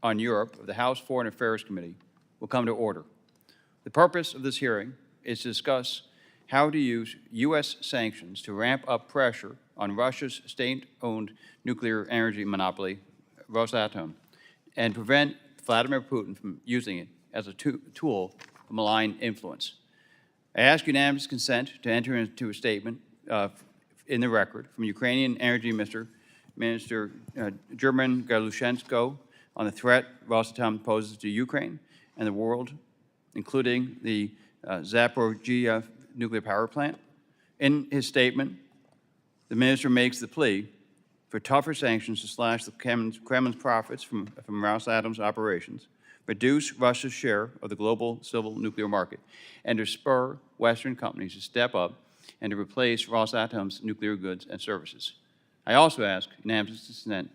on Europe of the House Foreign Affairs Committee will come to order. The purpose of this hearing is to discuss how to use U.S. sanctions to ramp up pressure on Russia's state-owned nuclear energy monopoly, Rosatom, and prevent Vladimir Putin from using it as a tool of malign influence. I ask unanimous consent to enter into a statement in the record from Ukrainian Energy Minister German Galushenko on the threat Rosatom poses to Ukraine and the world, including the Zaporizhzhia nuclear power plant. In his statement, the minister makes the plea for tougher sanctions to slash the Kremlin's profits from Rosatom's operations, reduce Russia's share of the global civil nuclear market, and to spur Western companies to step up and to replace Rosatom's nuclear goods and services. I also ask unanimous consent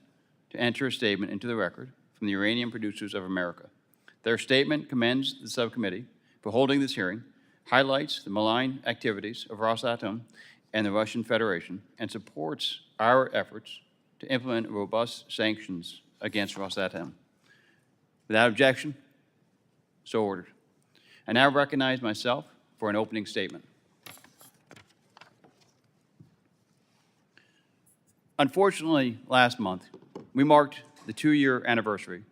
to enter a statement into the record from the Uranium Producers of America. Their statement commends the subcommittee for holding this hearing, highlights the malign activities of Rosatom and the Russian Federation, and supports our efforts to implement robust sanctions against Rosatom. Without objection, so ordered. I now recognize myself for an opening statement. Unfortunately, last month, we marked the 2-year anniversary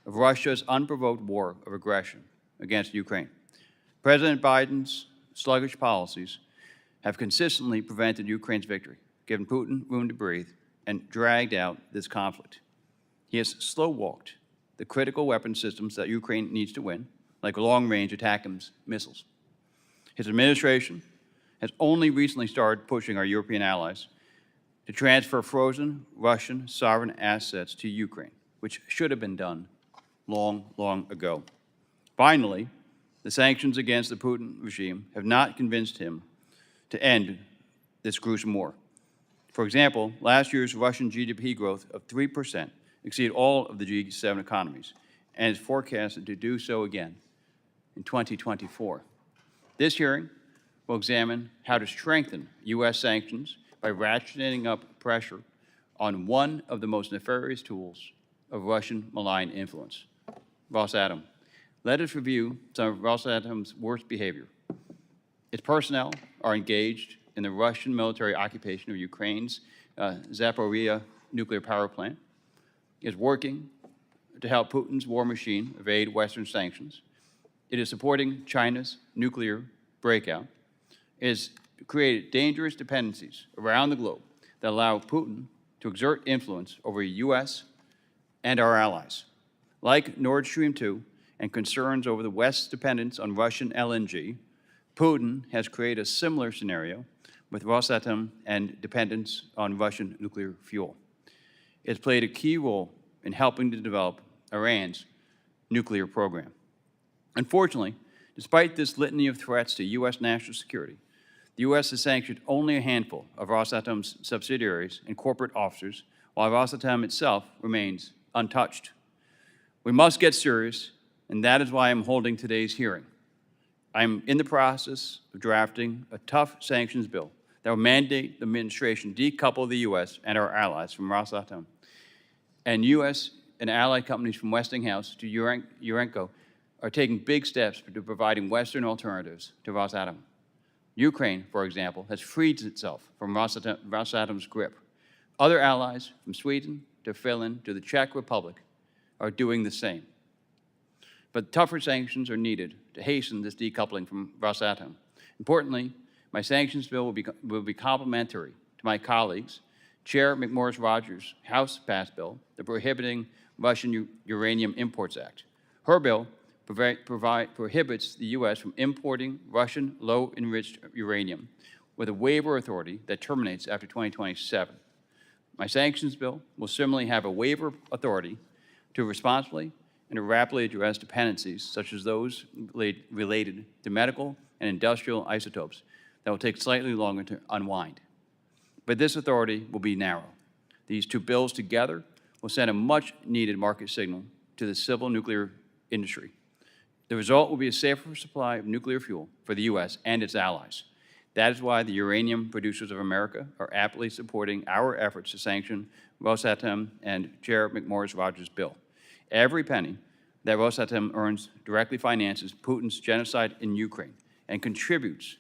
of Russia's unprovoked war of aggression against Ukraine. President Biden's sluggish policies have consistently prevented Ukraine's victory, given Putin room to breathe, and dragged out this conflict. He has slow-walked the critical weapon systems that Ukraine needs to win, like long-range attack missiles. His administration has only recently started pushing our European allies to transfer frozen Russian sovereign assets to Ukraine, which should have been done long, long ago. Finally, the sanctions against the Putin regime have not convinced him to end this gruesome war. For example, last year's Russian GDP growth of 3% exceeded all of the G7 economies and is forecasted to do so again in 2024. This hearing will examine how to strengthen U.S. sanctions by ratcheting up pressure on one of the most nefarious tools of Russian malign influence, Rosatom. Let us review some of Rosatom's worst behavior. Its personnel are engaged in the Russian military occupation of Ukraine's Zaporizhzhia nuclear power plant, is working to help Putin's war machine evade Western sanctions. It is supporting China's nuclear breakout. It has created dangerous dependencies around the globe that allow Putin to exert influence over the U.S. and our allies. Like Nord Stream 2 and concerns over the West's dependence on Russian LNG, Putin has created a similar scenario with Rosatom and dependence on Russian nuclear fuel. It has played a key role in helping to develop Iran's nuclear program. Unfortunately, despite this litany of threats to U.S. national security, the U.S. has sanctioned only a handful of Rosatom's subsidiaries and corporate officers, while Rosatom itself remains untouched. We must get serious, and that is why I'm holding today's hearing. I'm in the process of drafting a tough sanctions bill that will mandate the administration decouple the U.S. and our allies from Rosatom. And U.S. and allied companies from Westinghouse to Urenco are taking big steps to providing Western alternatives to Rosatom. Ukraine, for example, has freed itself from Rosatom's grip. Other allies, from Sweden to Finland to the Czech Republic, are doing the same. But tougher sanctions are needed to hasten this decoupling from Rosatom. Importantly, my sanctions bill will be complementary to my colleagues, Chair McMorris-Rodgers' House-passed bill, the Prohibiting Russian Uranium Imports Act. Her bill prohibits the U.S. from importing Russian low-enriched uranium with a waiver authority that terminates after 2027. My sanctions bill will similarly have a waiver authority to responsibly and to rapidly address dependencies such as those related to medical and industrial isotopes that will take slightly longer to unwind. But this authority will be narrow. These two bills together will send a much-needed market signal to the civil nuclear industry. The result will be a safer supply of nuclear fuel for the U.S. and its allies. That is why the Uranium Producers of America are aptly supporting our efforts to sanction Rosatom and Chair McMorris-Rodgers' bill. Every penny that Rosatom earns directly finances Putin's genocide in Ukraine and contributes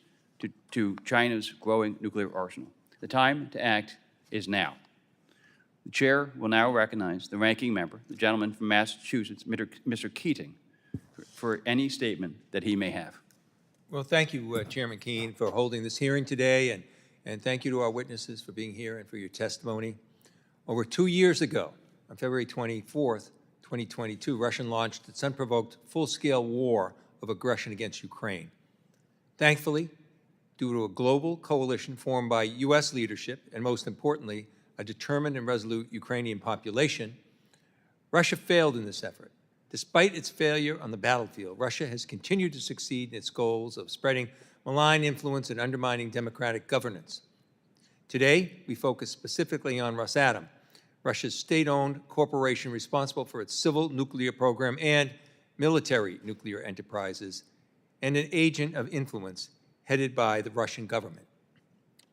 to China's growing nuclear arsenal. The time to act is now. The chair will now recognize the ranking member, the gentleman from Massachusetts, Mr. Keating, for any statement that he may have. Well, thank you, Chairman Kean, for holding this hearing today, and thank you to our witnesses for being here and for your testimony. Over 2 years ago, on February 24th, 2022, Russia launched its unprovoked full-scale war of aggression against Ukraine. Thankfully, due to a global coalition formed by U.S. leadership and, most importantly, a determined and resolute Ukrainian population, Russia failed in this effort. Despite its failure on the battlefield, Russia has continued to succeed in its goals of spreading malign influence and undermining democratic governance. Today, we focus specifically on Rosatom, Russia's state-owned corporation responsible for its civil nuclear program and military nuclear enterprises, and an agent of influence headed by the Russian government.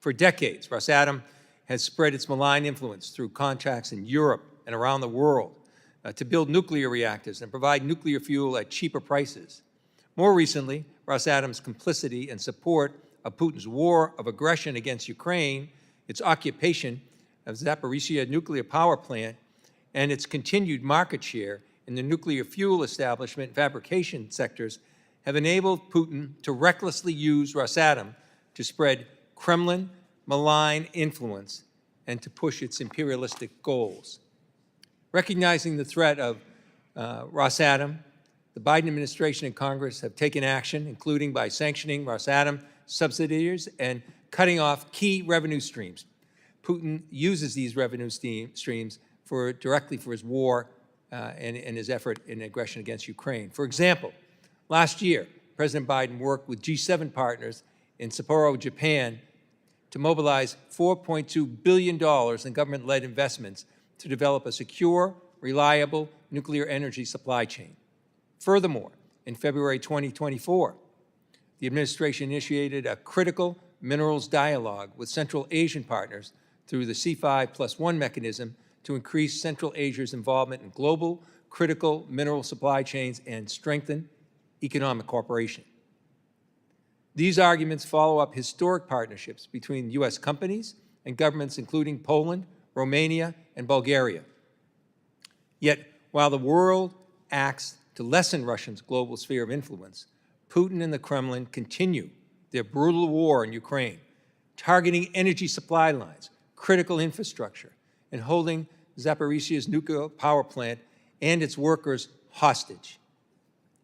For decades, Rosatom has spread its malign influence through contracts in Europe and around the world to build nuclear reactors and provide nuclear fuel at cheaper prices. More recently, Rosatom's complicity and support of Putin's war of aggression against Ukraine, its occupation of Zaporizhzhia nuclear power plant, and its continued market share in the nuclear fuel establishment and fabrication sectors have enabled Putin to recklessly use Rosatom to spread Kremlin malign influence and to push its imperialistic goals. Recognizing the threat of Rosatom, the Biden administration and Congress have taken action, including by sanctioning Rosatom subsidiaries and cutting off key revenue streams. Putin uses these revenue streams directly for his war and his effort in aggression against Ukraine. For example, last year, President Biden worked with G7 partners in Sapporo, Japan, to mobilize $4.2 billion in government-led investments to develop a secure, reliable nuclear energy supply chain. Furthermore, in February 2024, the administration initiated a critical minerals dialogue with Central Asian partners through the C5+1 mechanism to increase Central Asia's involvement in global critical mineral supply chains and strengthen economic cooperation. These arguments follow up historic partnerships between U.S. companies and governments including Poland, Romania, and Bulgaria. Yet, while the world acts to lessen Russia's global sphere of influence, Putin and the Kremlin continue their brutal war in Ukraine, targeting energy supply lines, critical infrastructure, and holding Zaporizhzhia's nuclear power plant and its workers hostage.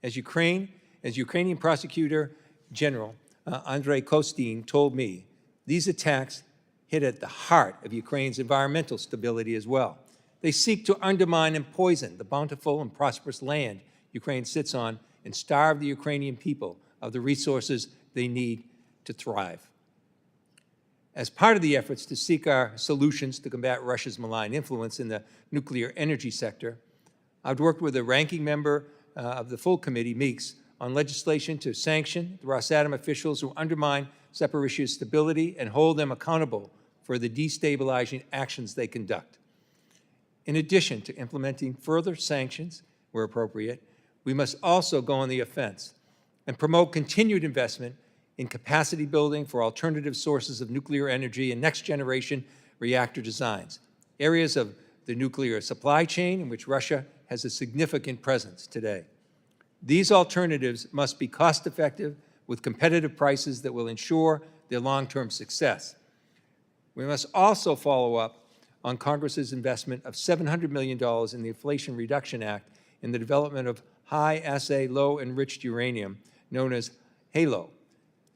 As Ukrainian Prosecutor General Andrei Kostin told me, these attacks hit at the heart of Ukraine's environmental stability as well. They seek to undermine and poison the bountiful and prosperous land Ukraine sits on and starve the Ukrainian people of the resources they need to thrive. As part of the efforts to seek our solutions to combat Russia's malign influence in the nuclear energy sector, I've worked with a ranking member of the full committee, Meeks, on legislation to sanction the Rosatom officials who undermine Zaporizhzhia's stability and hold them accountable for the destabilizing actions they conduct. In addition to implementing further sanctions where appropriate, we must also go on the offense and promote continued investment in capacity building for alternative sources of nuclear energy and next-generation reactor designs, areas of the nuclear supply chain in which Russia has a significant presence today. These alternatives must be cost-effective with competitive prices that will ensure their long-term success. We must also follow up on Congress's investment of $700 million in the Inflation Reduction Act in the development of high-assay, low-enriched uranium, known as HALO.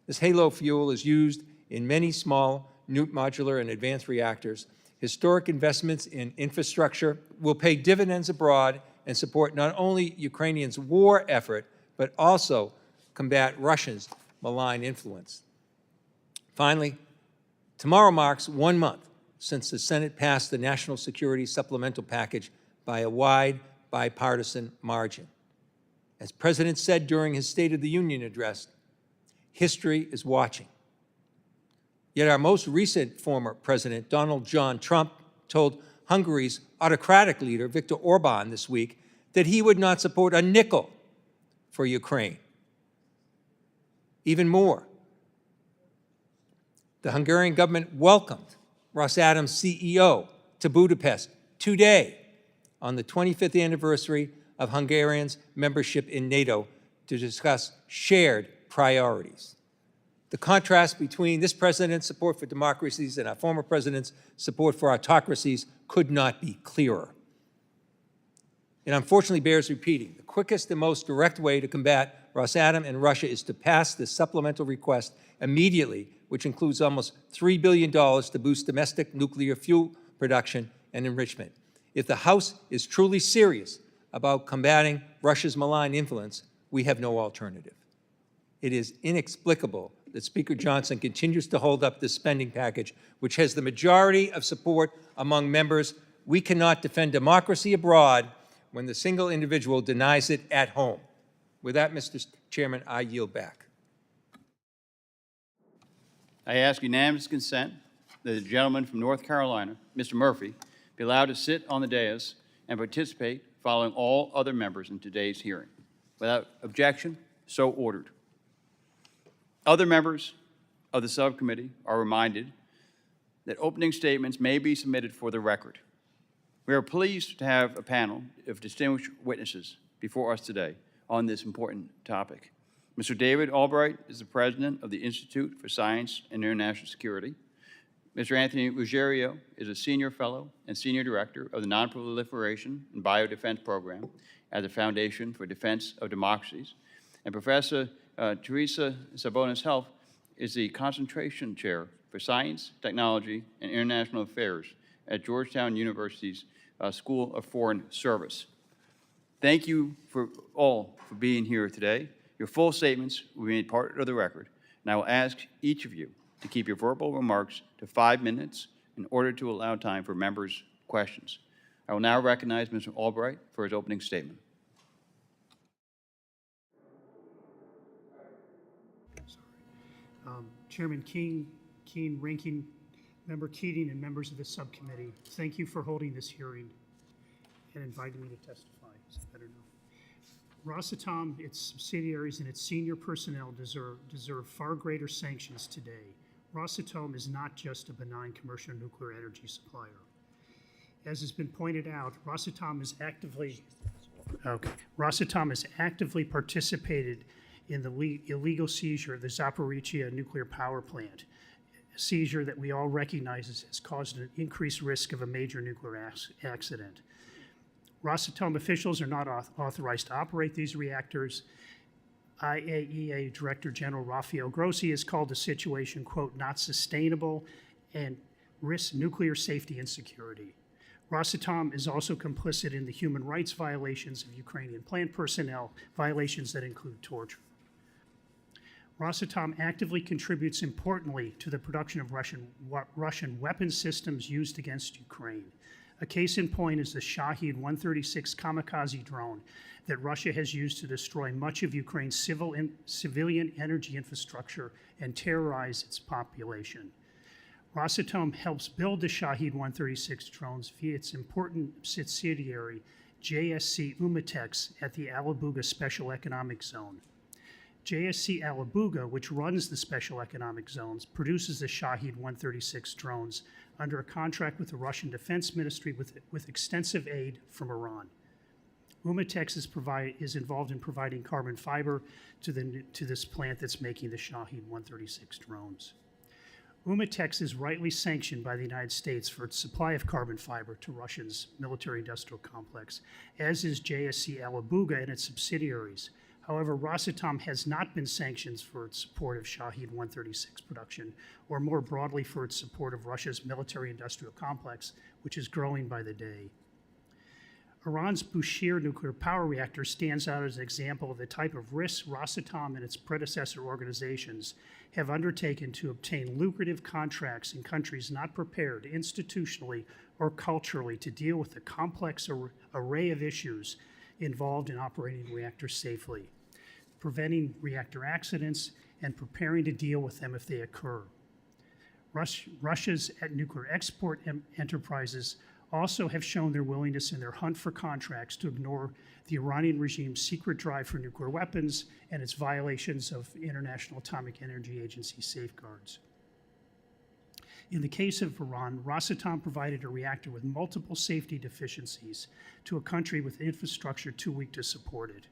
This HALO fuel is used in many small, modular, and advanced reactors. Historic investments in infrastructure will pay dividends abroad and support not only Ukrainians' war effort, but also combat Russia's malign influence. Finally, tomorrow marks 1 month since the Senate passed the National Security Supplemental Package by a wide bipartisan margin. As President said during his State of the Union address, history is watching. Yet our most recent former president, Donald John Trump, told Hungary's autocratic leader, Viktor Orban, this week that he would not support a nickel for Ukraine. Even more, the Hungarian government welcomed Rosatom's CEO to Budapest today on the 25th anniversary of Hungarian's membership in NATO to discuss shared priorities. The contrast between this president's support for democracies and our former president's support for autocracies could not be clearer. It unfortunately bears repeating. The quickest and most direct way to combat Rosatom and Russia is to pass this supplemental request immediately, which includes almost $3 billion to boost domestic nuclear fuel production and enrichment. If the House is truly serious about combating Russia's malign influence, we have no alternative. It is inexplicable that Speaker Johnson continues to hold up this spending package, which has the majority of support among members. We cannot defend democracy abroad when the single individual denies it at home. With that, Mr. Chairman, I yield back. I ask unanimous consent that the gentleman from North Carolina, Mr. Murphy, be allowed to sit on the dais and participate following all other members in today's hearing. Without objection, so ordered. Other members of the subcommittee are reminded that opening statements may be submitted for the record. We are pleased to have a panel of distinguished witnesses before us today on this important topic. Mr. David Albright is the president of the Institute for Science and International Security. Mr. Anthony Ruggiero is a senior fellow and senior director of the Nonproliferation and Biodefense program at the Foundation for Defense of Democracies. And Professor Theresa Sabonis-Helf is the concentration chair for Science, Technology, and International Affairs at Georgetown University's School of Foreign Service. Thank you all for being here today. Your full statements will be made part of the record, and I will ask each of you to keep your verbal remarks to 5 minutes in order to allow time for members' questions. I will now recognize Mr. Albright for his opening statement. Chairman Kean, Ranking Member Keating, and members of the subcommittee, thank you for holding this hearing and inviting me to testify. Is it better now? Rosatom, its subsidiaries, and its senior personnel deserve far greater sanctions today. Rosatom is not just a benign commercial nuclear energy supplier. As has been pointed out, Rosatom has actively participated in the illegal seizure of the Zaporizhzhia nuclear power plant, a seizure that we all recognize has caused an increased risk of a major nuclear accident. Rosatom officials are not authorized to operate these reactors. IAEA Director General Rafael Grossi has called the situation, quote, not sustainable and risks nuclear safety and security. Rosatom is also complicit in the human rights violations of Ukrainian plant personnel, violations that include torture. Rosatom actively contributes importantly to the production of Russian weapons systems used against Ukraine. A case in point is the Shahed 136 kamikaze drone that Russia has used to destroy much of Ukraine's civilian energy infrastructure and terrorize its population. Rosatom helps build the Shahed 136 drones via its important subsidiary, JSC Umatex, at the Alabuga Special Economic Zone. JSC Alabuga, which runs the Special Economic Zones, produces the Shahed 136 drones under a contract with the Russian Defense Ministry with extensive aid from Iran. Umatex is involved in providing carbon fiber to this plant that's making the Shahed 136 drones. Umatex is rightly sanctioned by the United States for its supply of carbon fiber to Russia's military-industrial complex, as is JSC Alabuga and its subsidiaries. However, Rosatom has not been sanctioned for its support of Shahed 136 production, or more broadly for its support of Russia's military-industrial complex, which is growing by the day. Iran's Bushehr nuclear power reactor stands out as an example of the type of risks Rosatom and its predecessor organizations have undertaken to obtain lucrative contracts in countries not prepared institutionally or culturally to deal with the complex array of issues involved in operating reactors safely, preventing reactor accidents, and preparing to deal with them if they occur. Russia's nuclear export enterprises also have shown their willingness in their hunt for contracts to ignore the Iranian regime's secret drive for nuclear weapons and its violations of International Atomic Energy Agency safeguards. In the case of Iran, Rosatom provided a reactor with multiple safety deficiencies to a country with infrastructure too weak to support it.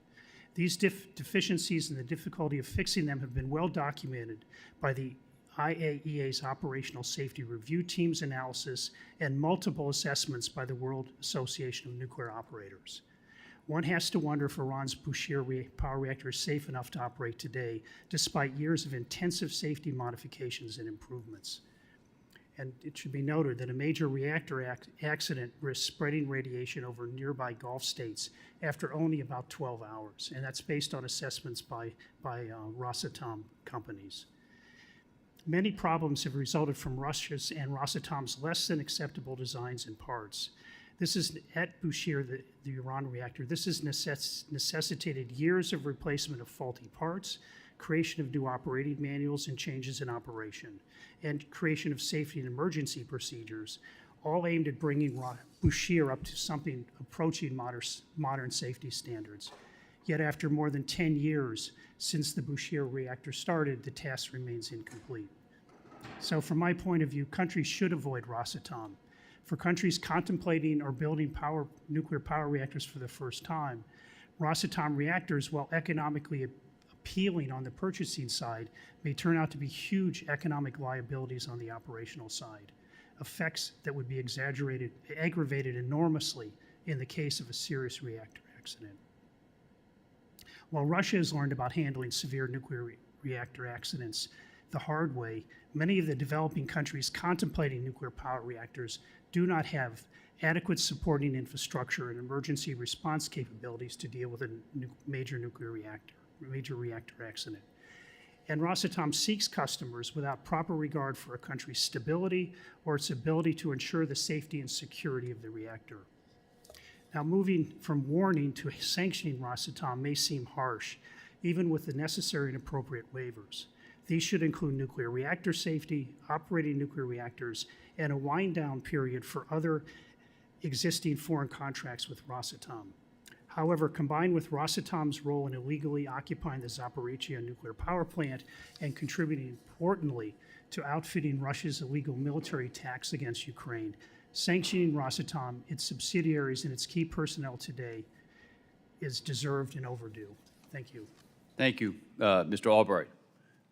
These deficiencies and the difficulty of fixing them have been well documented by the IAEA's Operational Safety Review Team's analysis and multiple assessments by the World Association of Nuclear Operators. One has to wonder if Iran's Bushehr power reactor is safe enough to operate today, despite years of intensive safety modifications and improvements. And it should be noted that a major reactor accident risks spreading radiation over nearby Gulf states after only about 12 hours, and that's based on assessments by Rosatom companies. Many problems have resulted from Russia's and Rosatom's less than acceptable designs and parts. This is at Bushehr, the Iran reactor. This has necessitated years of replacement of faulty parts, creation of new operating manuals and changes in operation, and creation of safety and emergency procedures, all aimed at bringing Bushehr up to something approaching modern safety standards. Yet after more than 10 years since the Bushehr reactor started, the task remains incomplete. So from my point of view, countries should avoid Rosatom. For countries contemplating or building nuclear power reactors for the first time, Rosatom reactors, while economically appealing on the purchasing side, may turn out to be huge economic liabilities on the operational side, effects that would be aggravated enormously in the case of a serious reactor accident. While Russia has learned about handling severe nuclear reactor accidents the hard way, many of the developing countries contemplating nuclear power reactors do not have adequate supporting infrastructure and emergency response capabilities to deal with a major reactor accident. And Rosatom seeks customers without proper regard for a country's stability or its ability to ensure the safety and security of the reactor. Now, moving from warning to sanctioning Rosatom may seem harsh, even with the necessary and appropriate waivers. These should include nuclear reactor safety, operating nuclear reactors, and a wind-down period for other existing foreign contracts with Rosatom. However, combined with Rosatom's role in illegally occupying the Zaporizhzhia nuclear power plant and contributing importantly to outfitting Russia's illegal military attacks against Ukraine, sanctioning Rosatom, its subsidiaries, and its key personnel today is deserved and overdue. Thank you. Thank you, Mr. Albright.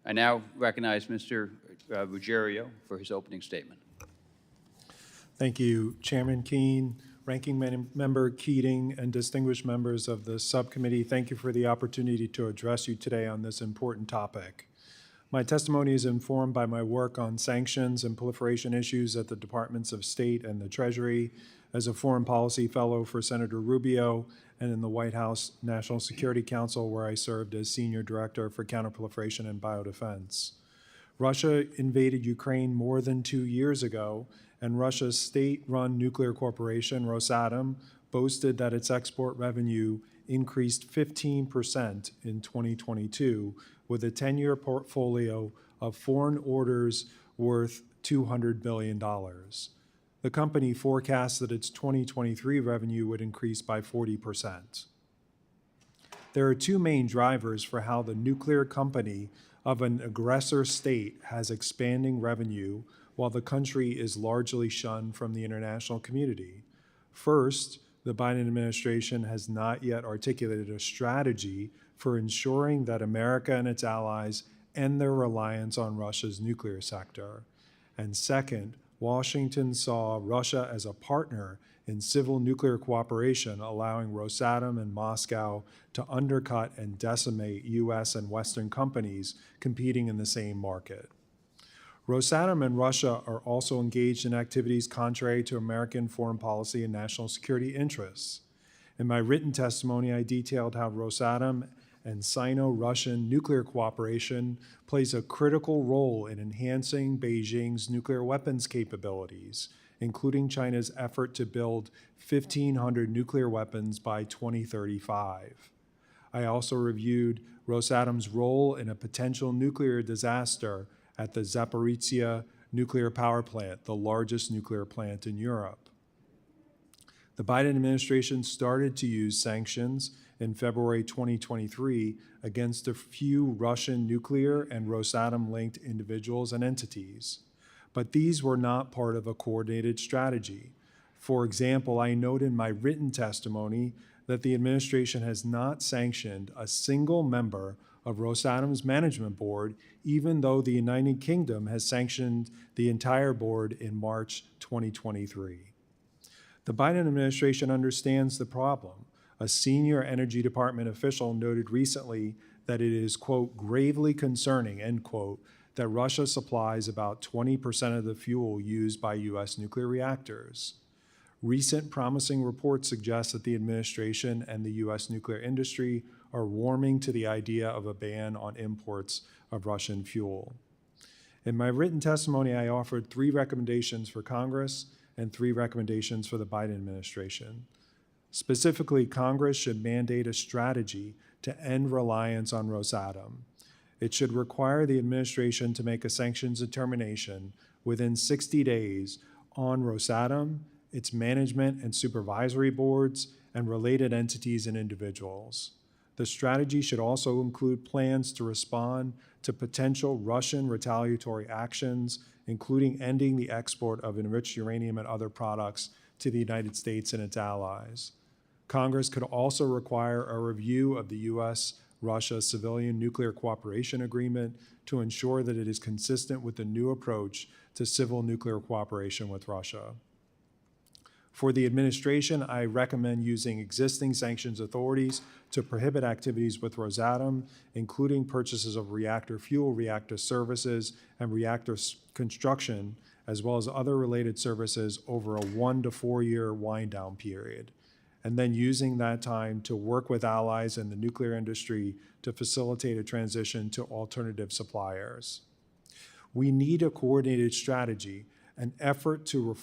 I now recognize Mr. Ruggiero for his opening statement. Thank you, Chairman Kean, Ranking Member Keating, and distinguished members of the subcommittee. Thank you for the opportunity to address you today on this important topic. My testimony is informed by my work on sanctions and proliferation issues at the Departments of State and the Treasury, as a foreign policy fellow for Senator Rubio, and in the White House National Security Council, where I served as Senior Director for Counterproliferation and Biodefense. Russia invaded Ukraine more than 2 years ago, and Russia's state-run nuclear corporation, Rosatom, boasted that its export revenue increased 15% in 2022, with a 10-year portfolio of foreign orders worth $200 billion. The company forecasts that its 2023 revenue would increase by 40%. There are two main drivers for how the nuclear company of an aggressor state has expanding revenue while the country is largely shunned from the international community. First, the Biden administration has not yet articulated a strategy for ensuring that America and its allies end their reliance on Russia's nuclear sector. And second, Washington saw Russia as a partner in civil nuclear cooperation, allowing Rosatom and Moscow to undercut and decimate U.S. and Western companies competing in the same market. Rosatom and Russia are also engaged in activities contrary to American foreign policy and national security interests. In my written testimony, I detailed how Rosatom and Sino-Russian nuclear cooperation plays a critical role in enhancing Beijing's nuclear weapons capabilities, including China's effort to build 1,500 nuclear weapons by 2035. I also reviewed Rosatom's role in a potential nuclear disaster at the Zaporizhzhia nuclear power plant, the largest nuclear plant in Europe. The Biden administration started to use sanctions in February 2023 against a few Russian nuclear and Rosatom-linked individuals and entities. But these were not part of a coordinated strategy. For example, I note in my written testimony that the administration has not sanctioned a single member of Rosatom's management board, even though the United Kingdom has sanctioned the entire board in March 2023. The Biden administration understands the problem. A senior Energy Department official noted recently that it is, quote, gravely concerning, end quote, that Russia supplies about 20% of the fuel used by U.S. nuclear reactors. Recent promising reports suggest that the administration and the U.S. nuclear industry are warming to the idea of a ban on imports of Russian fuel. In my written testimony, I offered 3 recommendations for Congress and 3 recommendations for the Biden administration. Specifically, Congress should mandate a strategy to end reliance on Rosatom. It should require the administration to make a sanctions determination within 60 days on Rosatom, its management and supervisory boards, and related entities and individuals. The strategy should also include plans to respond to potential Russian retaliatory actions, including ending the export of enriched uranium and other products to the United States and its allies. Congress could also require a review of the U.S.-Russia Civilian Nuclear Cooperation Agreement to ensure that it is consistent with the new approach to civil nuclear cooperation with Russia. For the administration, I recommend using existing sanctions authorities to prohibit activities with Rosatom, including purchases of reactor fuel, reactor services, and reactor construction, as well as other related services over a 1 to 4 year wind-down period, and then using that time to work with allies in the nuclear industry to facilitate a transition to alternative suppliers. We need a coordinated strategy, an effort to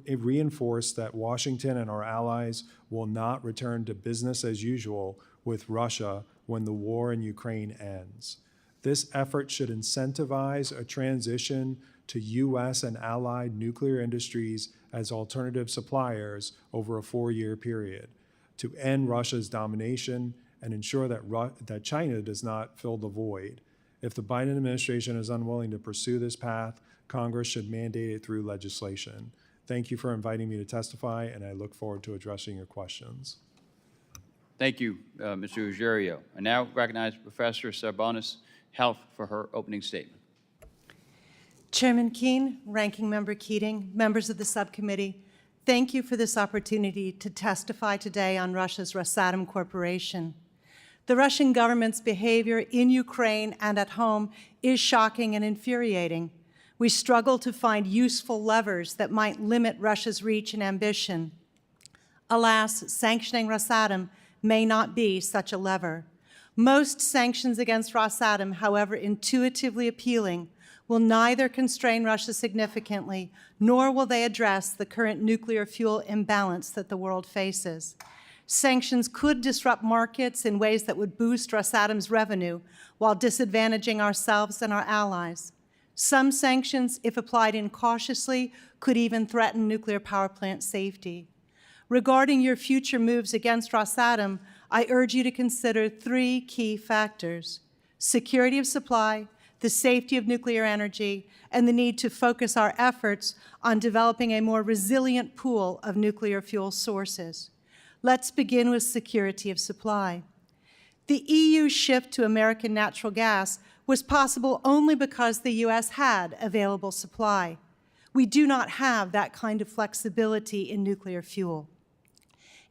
reinforce that Washington and our allies will not return to business as usual with Russia when the war in Ukraine ends. This effort should incentivize a transition to U.S. and allied nuclear industries as alternative suppliers over a 4-year period to end Russia's domination and ensure that China does not fill the void. If the Biden administration is unwilling to pursue this path, Congress should mandate it through legislation. Thank you for inviting me to testify, and I look forward to addressing your questions. Thank you, Mr. Ruggiero. I now recognize Professor Sabonis-Helf for her opening statement. Chairman Kean, Ranking Member Keating, members of the subcommittee, thank you for this opportunity to testify today on Russia's Rosatom Corporation. The Russian government's behavior in Ukraine and at home is shocking and infuriating. We struggle to find useful levers that might limit Russia's reach and ambition. Alas, sanctioning Rosatom may not be such a lever. Most sanctions against Rosatom, however intuitively appealing, will neither constrain Russia significantly, nor will they address the current nuclear fuel imbalance that the world faces. Sanctions could disrupt markets in ways that would boost Rosatom's revenue while disadvantaging ourselves and our allies. Some sanctions, if applied incautiously, could even threaten nuclear power plant safety. Regarding your future moves against Rosatom, I urge you to consider 3 key factors: security of supply, the safety of nuclear energy, and the need to focus our efforts on developing a more resilient pool of nuclear fuel sources. Let's begin with security of supply. The EU's shift to American natural gas was possible only because the U.S. had available supply. We do not have that kind of flexibility in nuclear fuel.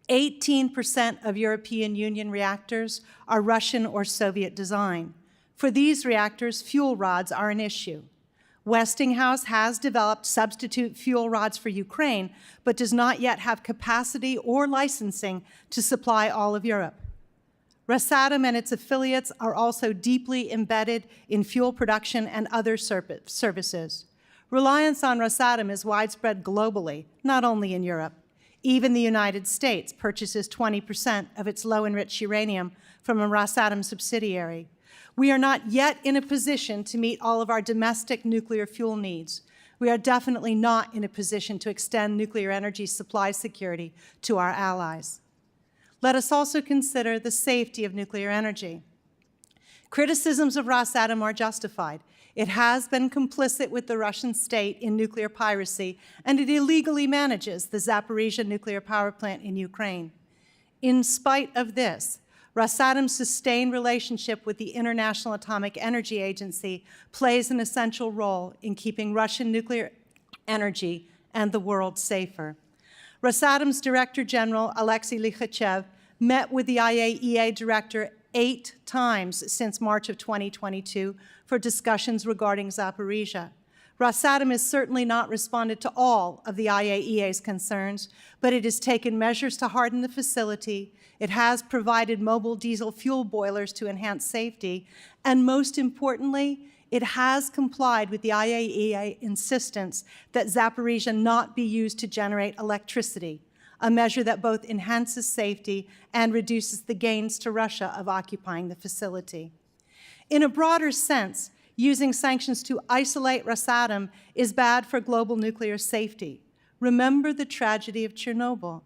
18% of European Union reactors are Russian or Soviet design. For these reactors, fuel rods are an issue. Westinghouse has developed substitute fuel rods for Ukraine, but does not yet have capacity or licensing to supply all of Europe. Rosatom and its affiliates are also deeply embedded in fuel production and other services. Reliance on Rosatom is widespread globally, not only in Europe. Even the United States purchases 20% of its low-enriched uranium from a Rosatom subsidiary. We are not yet in a position to meet all of our domestic nuclear fuel needs. we are definitely not in a position to extend nuclear energy supply security to our allies. Let us also consider the safety of nuclear energy. Criticisms of Rosatom are justified. It has been complicit with the Russian state in nuclear piracy, and it illegally manages the Zaporizhzhia nuclear power plant in Ukraine. In spite of this, Rosatom's sustained relationship with the International Atomic Energy Agency plays an essential role in keeping Russian nuclear energy and the world safer. Rosatom's Director General, Alexei Likhachev, met with the IAEA Director 8 times since March of 2022 for discussions regarding Zaporizhzhia. Rosatom has certainly not responded to all of the IAEA's concerns, but it has taken measures to harden the facility. It has provided mobile diesel fuel boilers to enhance safety, and most importantly, it has complied with the IAEA insistence that Zaporizhzhia not be used to generate electricity, a measure that both enhances safety and reduces the gains to Russia of occupying the facility. In a broader sense, using sanctions to isolate Rosatom is bad for global nuclear safety. Remember the tragedy of Chernobyl.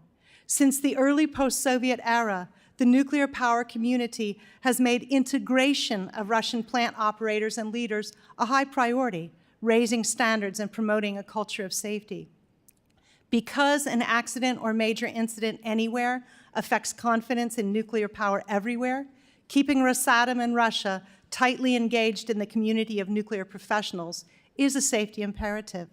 Since the early post-Soviet era, the nuclear power community has made integration of Russian plant operators and leaders a high priority, raising standards and promoting a culture of safety. Because an accident or major incident anywhere affects confidence in nuclear power everywhere, keeping Rosatom and Russia tightly engaged in the community of nuclear professionals is a safety imperative.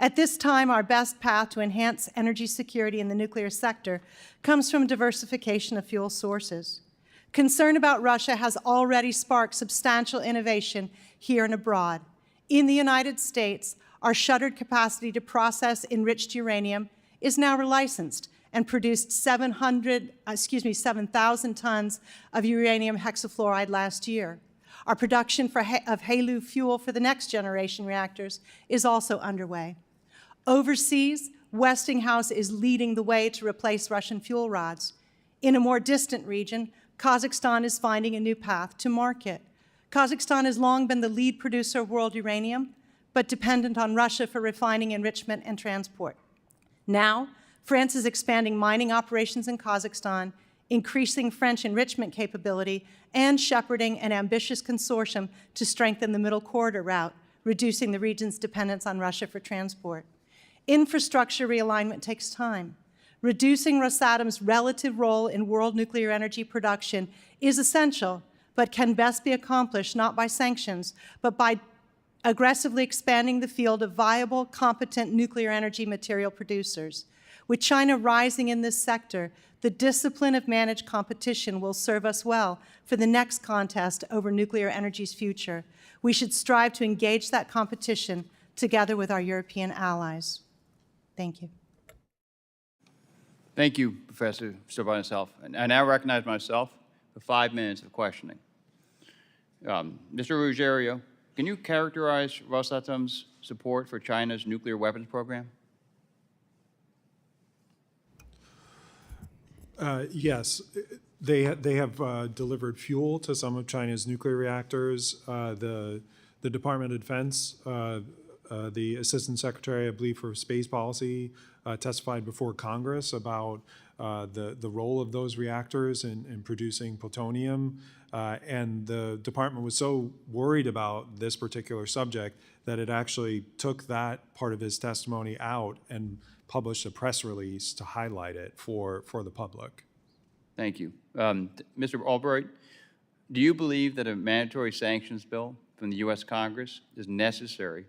At this time, our best path to enhance energy security in the nuclear sector comes from diversification of fuel sources. Concern about Russia has already sparked substantial innovation here and abroad. In the United States, our shuttered capacity to process enriched uranium is now relicensed and produced 7,000 tons of uranium hexafluoride last year. Our production of HALEU fuel for the next generation reactors is also underway. Overseas, Westinghouse is leading the way to replace Russian fuel rods. In a more distant region, Kazakhstan is finding a new path to market. Kazakhstan has long been the lead producer of world uranium, but dependent on Russia for refining, enrichment, and transport. Now, France is expanding mining operations in Kazakhstan, increasing French enrichment capability, and shepherding an ambitious consortium to strengthen the Middle Corridor route, reducing the region's dependence on Russia for transport. Infrastructure realignment takes time. Reducing Rosatom's relative role in world nuclear energy production is essential, but can best be accomplished not by sanctions, but by aggressively expanding the field of viable, competent nuclear energy material producers. With China rising in this sector, the discipline of managed competition will serve us well for the next contest over nuclear energy's future. We should strive to engage that competition together with our European allies. Thank you. Thank you, Professor Sabonis-Helf. And I now recognize myself for 5 minutes of questioning. Mr. Ruggiero, can you characterize Rosatom's support for China's nuclear weapons program? Yes, they have delivered fuel to some of China's nuclear reactors. The Department of Defense, the Assistant Secretary, I believe, for Space Policy, testified before Congress about the role of those reactors in producing plutonium. And the department was so worried about this particular subject that it actually took that part of his testimony out and published a press release to highlight it for the public. Thank you. Mr. Albright, do you believe that a mandatory sanctions bill from the U.S. Congress is necessary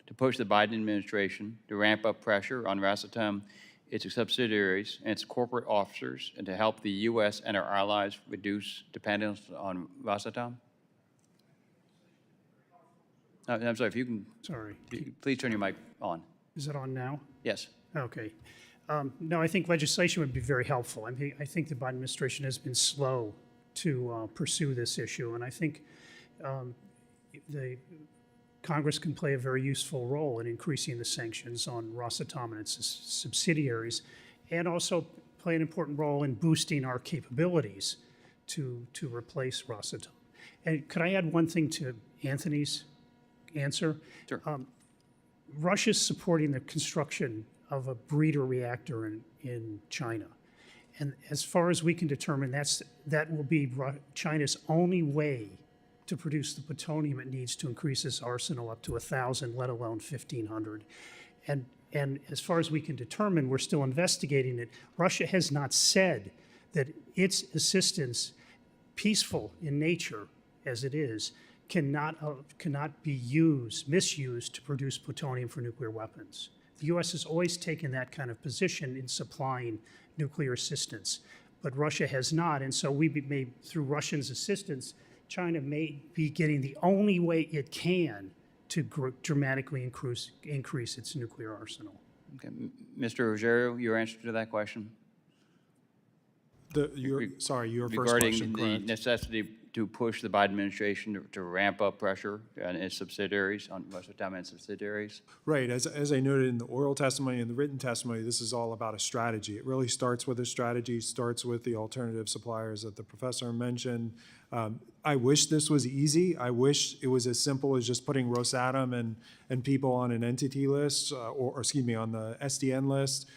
to push the Biden administration to ramp up pressure on Rosatom, its subsidiaries, and its corporate officers, and to help the U.S. and our allies reduce dependence on Rosatom? I'm sorry, if you can, Sorry. please turn your mic on. Is it on now? Yes. Okay. No, I think legislation would be very helpful. I think the Biden administration has been slow to pursue this issue, and I think the Congress can play a very useful role in increasing the sanctions on Rosatom and its subsidiaries, and also play an important role in boosting our capabilities to replace Rosatom. And could I add one thing to Anthony's answer? Sure. Russia's supporting the construction of a breeder reactor in China. And as far as we can determine, that will be China's only way to produce the plutonium it needs to increase its arsenal up to 1,000, let alone 1,500. And as far as we can determine, we're still investigating it. Russia has not said that its assistance, peaceful in nature as it is, cannot be misused to produce plutonium for nuclear weapons. The U.S. has always taken that kind of position in supplying nuclear assistance, but Russia has not. And so through Russia's assistance, China may be getting the only way it can to dramatically increase its nuclear arsenal. Okay. Mr. Ruggiero, your answer to that question? Your first Regarding question, the correct? necessity to push the Biden administration to ramp up pressure on its subsidiaries, on Rosatom and subsidiaries? Right, as I noted in the oral testimony and the written testimony, this is all about a strategy. It really starts with a strategy, starts with the alternative suppliers that the professor mentioned. I wish this was easy. I wish it was as simple as just putting Rosatom and people on an entity list, or excuse me, on the SDN list.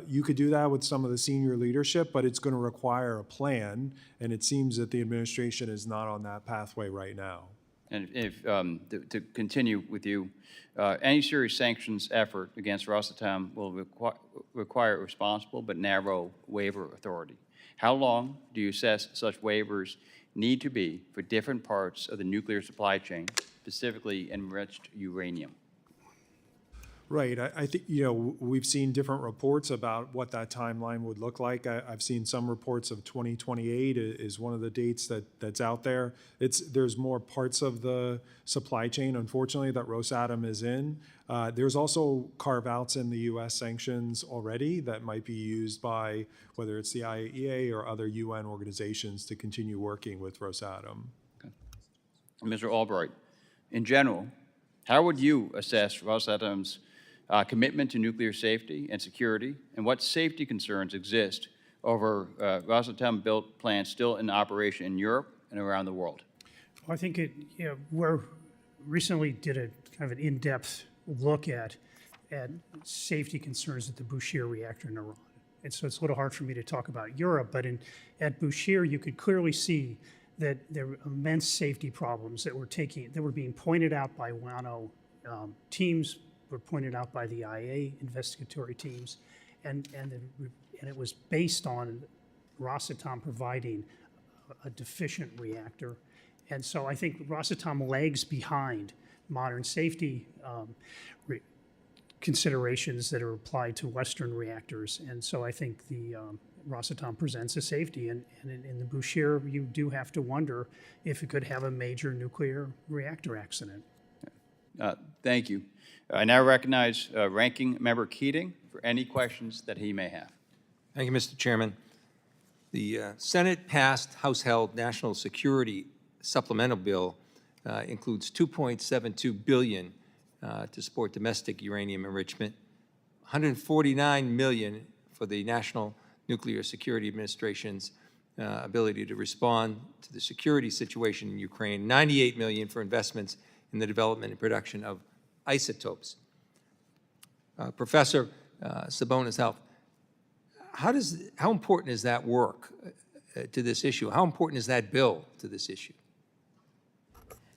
You could do that with some of the senior leadership, but it's going to require a plan, and it seems that the administration is not on that pathway right now. And if, to continue with you, any serious sanctions effort against Rosatom will require responsible but narrow waiver authority. How long do you assess such waivers need to be for different parts of the nuclear supply chain, specifically enriched uranium? Right. I think, we've seen different reports about what that timeline would look like. I've seen some reports of 2028 is one of the dates that's out there. There's more parts of the supply chain, unfortunately, that Rosatom is in. There's also carve-outs in the U.S. sanctions already that might be used by whether it's the IAEA or other UN organizations to continue working with Rosatom. Okay. Mr. Albright, in general, how would you assess Rosatom's commitment to nuclear safety and security, and what safety concerns exist over Rosatom-built plants still in operation in Europe and around the world? Well, I think we recently did a kind of an in-depth look at safety concerns at the Bushehr reactor in Iran. And so it's a little hard for me to talk about Europe, but at Bushehr, you could clearly see that there were immense safety problems that were being pointed out by WANO teams, were pointed out by the IA investigatory teams, and it was based on Rosatom providing a deficient reactor. And so I think Rosatom lags behind modern safety considerations that are applied to Western reactors. And so I think the Rosatom presents a safety. And in the Bushehr, you do have to wonder if it could have a major nuclear reactor accident. Thank you. I now recognize Ranking Member Keating for any questions that he may have. Thank you, Mr. Chairman. The Senate passed House-held National Security Supplemental Bill includes $2.72 billion to support domestic uranium enrichment, $149 million for the National Nuclear Security Administration's ability to respond to the security situation in Ukraine, $98 million for investments in the development and production of isotopes. Professor Sabonis-Helf, how important is that work to this issue? How important is that bill to this issue?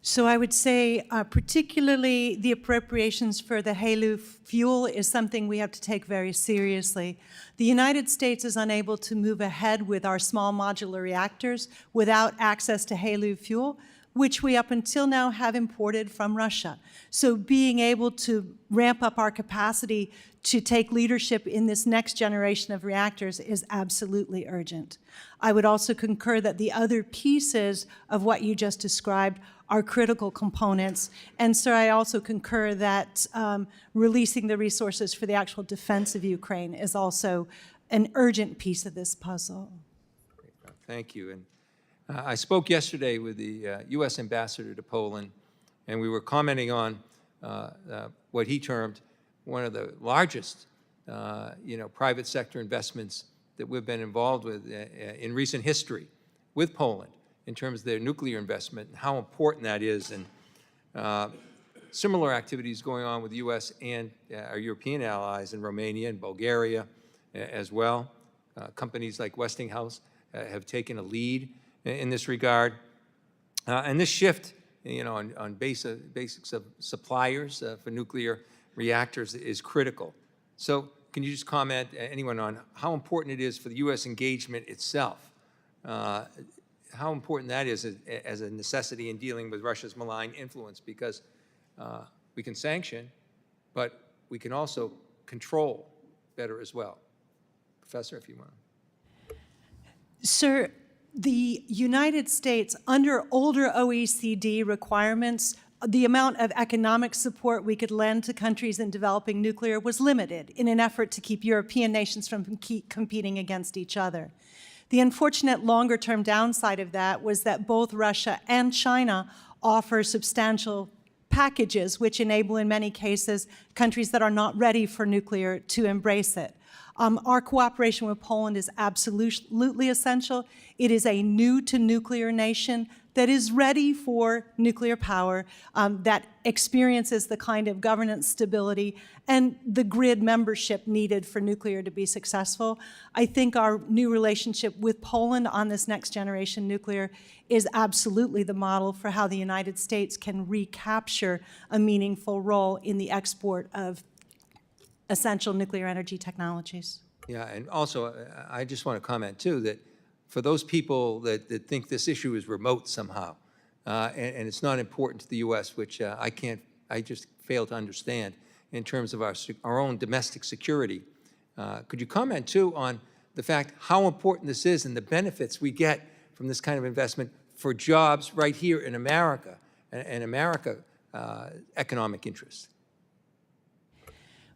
So I would say particularly the appropriations for the HALEU fuel is something we have to take very seriously. The United States is unable to move ahead with our small modular reactors without access to HALEU fuel, which we up until now have imported from Russia. So being able to ramp up our capacity to take leadership in this next generation of reactors is absolutely urgent. I would also concur that the other pieces of what you just described are critical components. And so I also concur that releasing the resources for the actual defense of Ukraine is also an urgent piece of this puzzle. Thank you. And I spoke yesterday with the U.S. ambassador to Poland, and we were commenting on what he termed one of the largest, private sector investments that we've been involved with in recent history with Poland in terms of their nuclear investment and how important that is. And similar activities going on with the U.S. and our European allies in Romania and Bulgaria as well. Companies like Westinghouse have taken a lead in this regard. And this shift, on basics of suppliers for nuclear reactors is critical. So can you just comment, anyone, on how important it is for the U.S. engagement itself? How important that is as a necessity in dealing with Russia's malign influence, because we can sanction, but we can also control better as well. Professor, if you want. Sir, the United States, under older OECD requirements, the amount of economic support we could lend to countries in developing nuclear was limited in an effort to keep European nations from competing against each other. The unfortunate longer-term downside of that was that both Russia and China offer substantial packages which enable, in many cases, countries that are not ready for nuclear to embrace it. Our cooperation with Poland is absolutely essential. It is a new-to-nuclear nation that is ready for nuclear power, that experiences the kind of governance stability and the grid membership needed for nuclear to be successful. I think our new relationship with Poland on this next generation nuclear is absolutely the model for how the United States can recapture a meaningful role in the export of essential nuclear energy technologies. Yeah, and also, I just want to comment, too, that for those people that think this issue is remote somehow, and it's not important to the U.S., which I just fail to understand in terms of our own domestic security. Could you comment, too, on the fact how important this is and the benefits we get from this kind of investment for jobs right here in America and economic interests?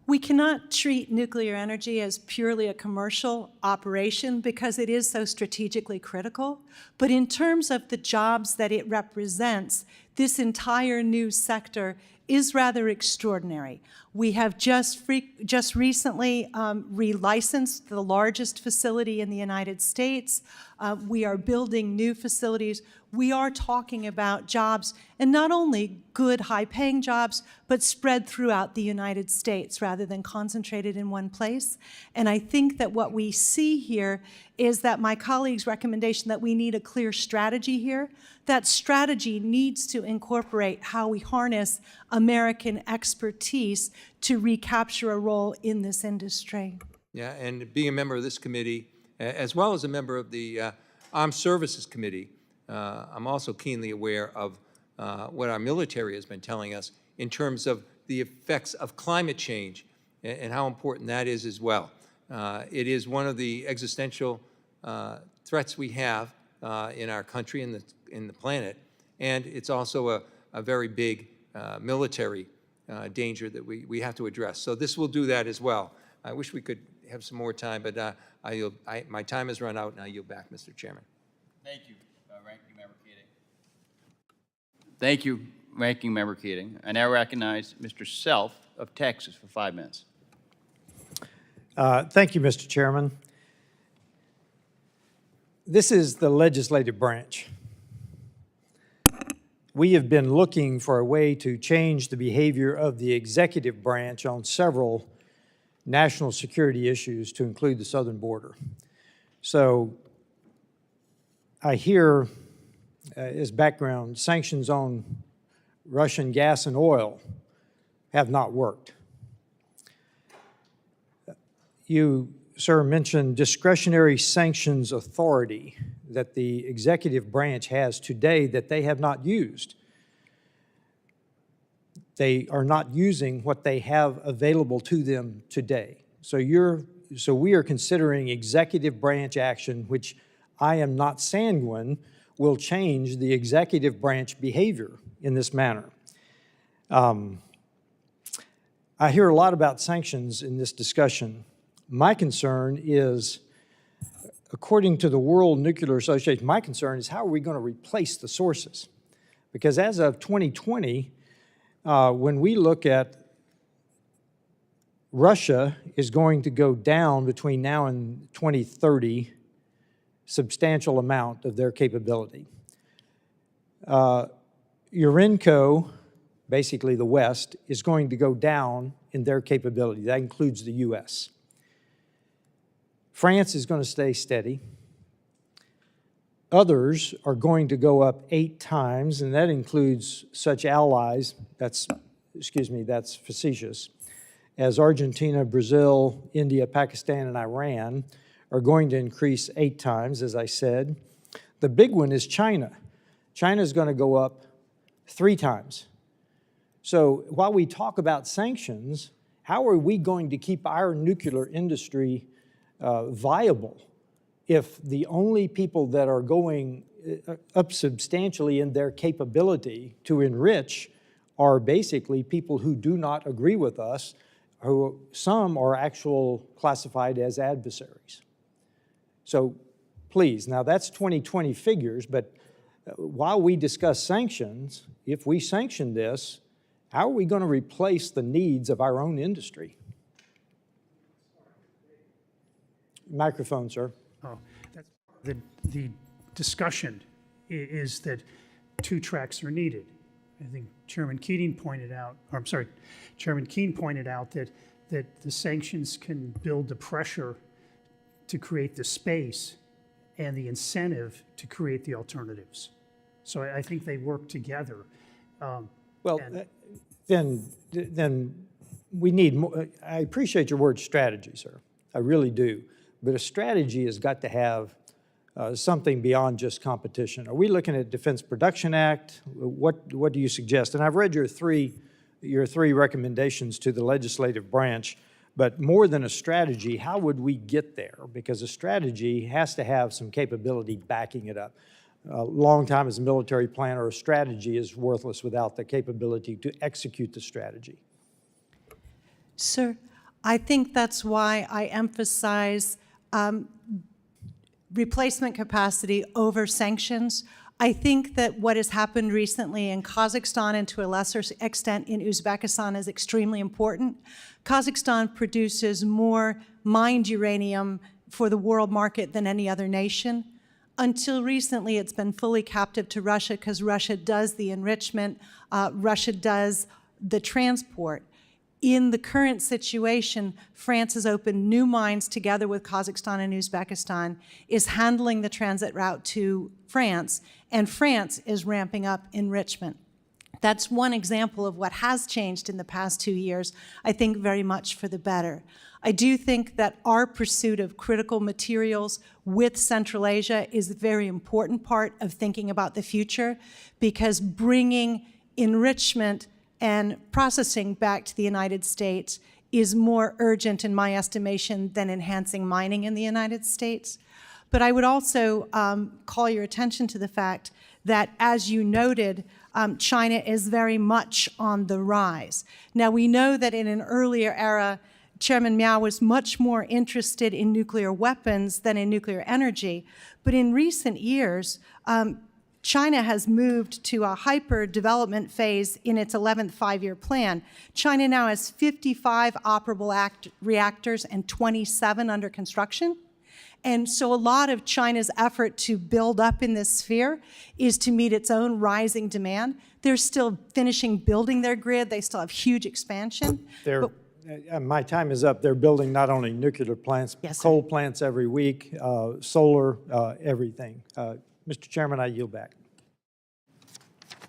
We cannot treat nuclear energy as purely a commercial operation because it is so strategically critical. But in terms of the jobs that it represents, this entire new sector is rather extraordinary. We have just recently relicensed the largest facility in the United States. We are building new facilities. We are talking about jobs, and not only good, high-paying jobs, but spread throughout the United States rather than concentrated in one place. And I think that what we see here is that my colleague's recommendation that we need a clear strategy here. That strategy needs to incorporate how we harness American expertise to recapture a role in this industry. Yeah, and being a member of this committee, as well as a member of the Armed Services Committee, I'm also keenly aware of what our military has been telling us in terms of the effects of climate change and how important that is as well. It is one of the existential threats we have in our country and in the planet, and it's also a very big military danger that we have to address. So this will do that as well. I wish we could have some more time, but my time has run out, and I yield back, Mr. Chairman. Thank you, Ranking Member Keating. Thank you, Ranking Member Keating. I now recognize Mr. Self of Texas for 5 minutes. Thank you, Mr. Chairman. This is the legislative branch. We have been looking for a way to change the behavior of the executive branch on several national security issues to include the southern border. So I hear, as background, sanctions on Russian gas and oil have not worked. You, sir, mentioned discretionary sanctions authority that the executive branch has today that they have not used. They are not using what they have available to them today. So we are considering executive branch action, which I am not sanguine will change the executive branch behavior in this manner. I hear a lot about sanctions in this discussion. My concern is, according to the World Nuclear Association, my concern is how are we going to replace the sources? Because as of 2020, when we look at Russia is going to go down between now and 2030, substantial amount of their capability. Urenco, basically the West, is going to go down in their capability. That includes the U.S. France is going to stay steady. Others are going to go up 8 times, and that includes such allies, that's facetious, as Argentina, Brazil, India, Pakistan, and Iran are going to increase 8 times, as I said. The big one is China. China is going to go up 3 times. So while we talk about sanctions, how are we going to keep our nuclear industry viable if the only people that are going up substantially in their capability to enrich are basically people who do not agree with us, who some are classified as adversaries? So please, now that's 2020 figures, but while we discuss sanctions, if we sanction this, how are we going to replace the needs of our own industry? Microphone, sir. Oh, that's the discussion is that 2 tracks are needed. I think Chairman Keating pointed out, or I'm sorry, Chairman Kean pointed out that the sanctions can build the pressure to create the space and the incentive to create the alternatives. So I think they work together. Well, then we need more. I appreciate your word strategy, sir. I really do. But a strategy has got to have something beyond just competition. Are we looking at Defense Production Act? What do you suggest? And I've read your three recommendations to the legislative branch, but more than a strategy, how would we get there? Because a strategy has to have some capability backing it up. A long time as a military planner, a strategy is worthless without the capability to execute the strategy. Sir, I think that's why I emphasize replacement capacity over sanctions. I think that what has happened recently in Kazakhstan and to a lesser extent in Uzbekistan is extremely important. Kazakhstan produces more mined uranium for the world market than any other nation. Until recently, it's been fully captive to Russia because Russia does the enrichment, Russia does the transport. In the current situation, France has opened new mines together with Kazakhstan and Uzbekistan, is handling the transit route to France, and France is ramping up enrichment. That's one example of what has changed in the past 2 years, I think very much for the better. I do think that our pursuit of critical materials with Central Asia is a very important part of thinking about the future, because bringing enrichment and processing back to the United States is more urgent in my estimation than enhancing mining in the United States. But I would also call your attention to the fact that, as you noted, China is very much on the rise. Now, we know that in an earlier era, Chairman Mao was much more interested in nuclear weapons than in nuclear energy. But in recent years, China has moved to a hyper-development phase in its 11th five-year plan. China now has 55 operable reactors and 27 under construction. And so a lot of China's effort to build up in this sphere is to meet its own rising demand. They're still finishing building their grid. They still have huge expansion. My time is up. They're building not only nuclear plants, Yes, sir. coal plants every week, solar, everything. Mr. Chairman, I yield back.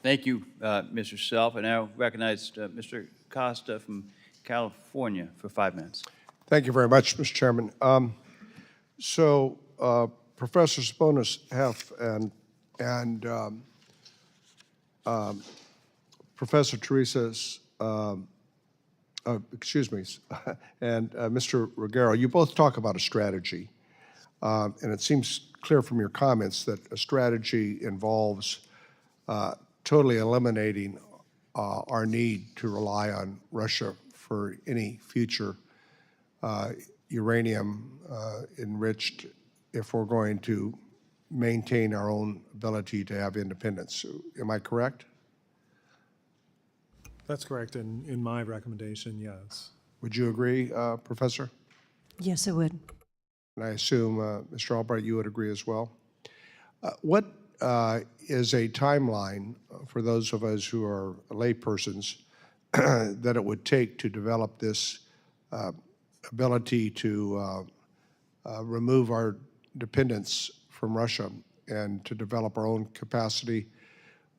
Thank you, Mr. Self. I now recognize Mr. Costa from California for 5 minutes. Thank you very much, Mr. Chairman. Professor Sabonis-Helf and Professor Theresa's, and Mr. Ruggiero, you both talk about a strategy. And it seems clear from your comments that a strategy involves totally eliminating our need to rely on Russia for any future uranium enriched if we're going to maintain our own ability to have independence. Am I correct? That's correct in my recommendation, yes. Would you agree, Professor? Yes, I would. And I assume, Mr. Albright, you would agree as well. What is a timeline for those of us who are laypersons that it would take to develop this ability to remove our dependence from Russia and to develop our own capacity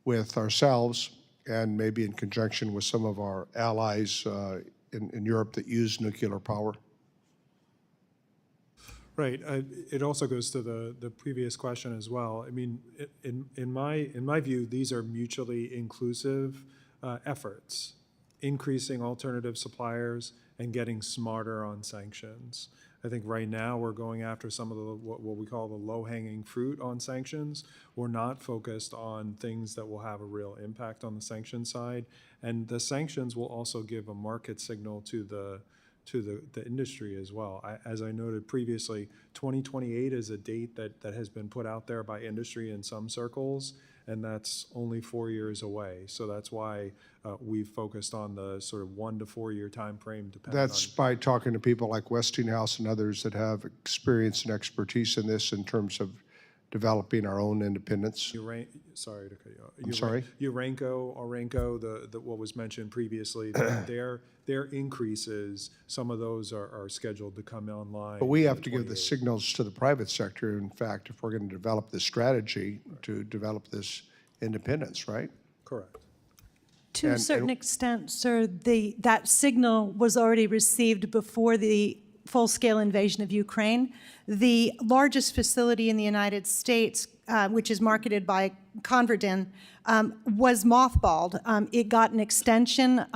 with ourselves and maybe in conjunction with some of our allies in Europe that use nuclear power? Right. It also goes to the previous question as well. I mean, in my view, these are mutually inclusive efforts, increasing alternative suppliers and getting smarter on sanctions. I think right now we're going after some of the what we call the low-hanging fruit on sanctions. We're not focused on things that will have a real impact on the sanction side, and the sanctions will also give a market signal to the industry as well. As I noted previously, 2028 is a date that has been put out there by industry in some circles, and that's only 4 years away. So that's why we've focused on the sort of 1 to 4 year time frame. That's by talking to people like Westinghouse and others that have experience and expertise in this in terms of developing our own independence. Sorry to cut you off. I'm sorry? Orenco, what was mentioned previously, their increases, some of those are scheduled to come online. But we have in to give the 28. signals to the private sector, in fact, if we're going to develop this strategy to develop this independence, right? Correct. To a And- certain extent, sir, that signal was already received before the full-scale invasion of Ukraine. The largest facility in the United States, which is marketed by Converdin, was mothballed. It got an extension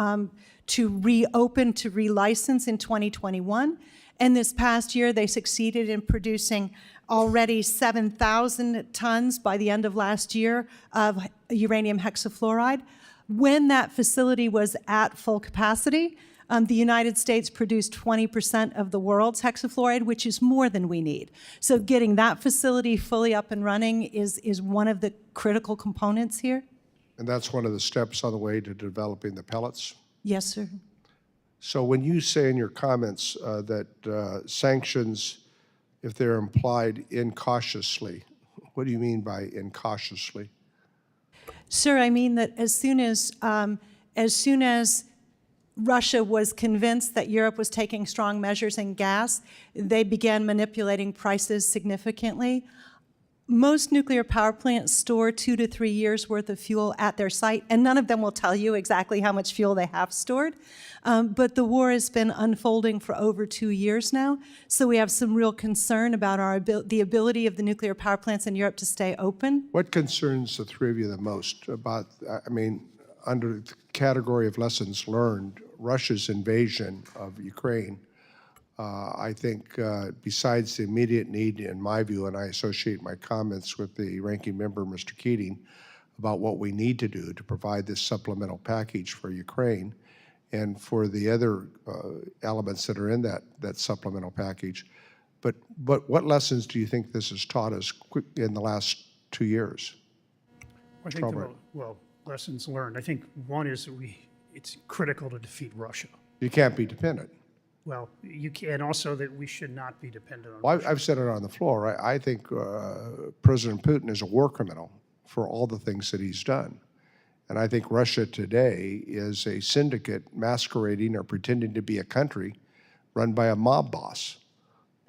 to reopen, to relicense in 2021. And this past year, they succeeded in producing already 7,000 tons by the end of last year of uranium hexafluoride. When that facility was at full capacity, the United States produced 20% of the world's hexafluoride, which is more than we need. So getting that facility fully up and running is one of the critical components here. And that's one of the steps on the way to developing the pellets. Yes, sir. So when you say in your comments that sanctions, if they're implied incautiously, what do you mean by incautiously? Sir, I mean that as soon as Russia was convinced that Europe was taking strong measures in gas, they began manipulating prices significantly. Most nuclear power plants store 2 to 3 years worth of fuel at their site, and none of them will tell you exactly how much fuel they have stored. But the war has been unfolding for over 2 years now, so we have some real concern about the ability of the nuclear power plants in Europe to stay open. What concerns the three of you the most about, I mean, under the category of lessons learned, Russia's invasion of Ukraine, I think besides the immediate need, in my view, and I associate my comments with the ranking member, Mr. Keating, about what we need to do to provide this supplemental package for Ukraine and for the other elements that are in that supplemental package. But what lessons do you think this has taught us in the last 2 years? I think lessons learned. I think one is that it's critical to defeat Russia. You can't be dependent. Well, you can, and also that we should not be dependent on Well, Russia. I've said it on the floor. I think President Putin is a war criminal for all the things that he's done. And I think Russia today is a syndicate masquerading or pretending to be a country run by a mob boss.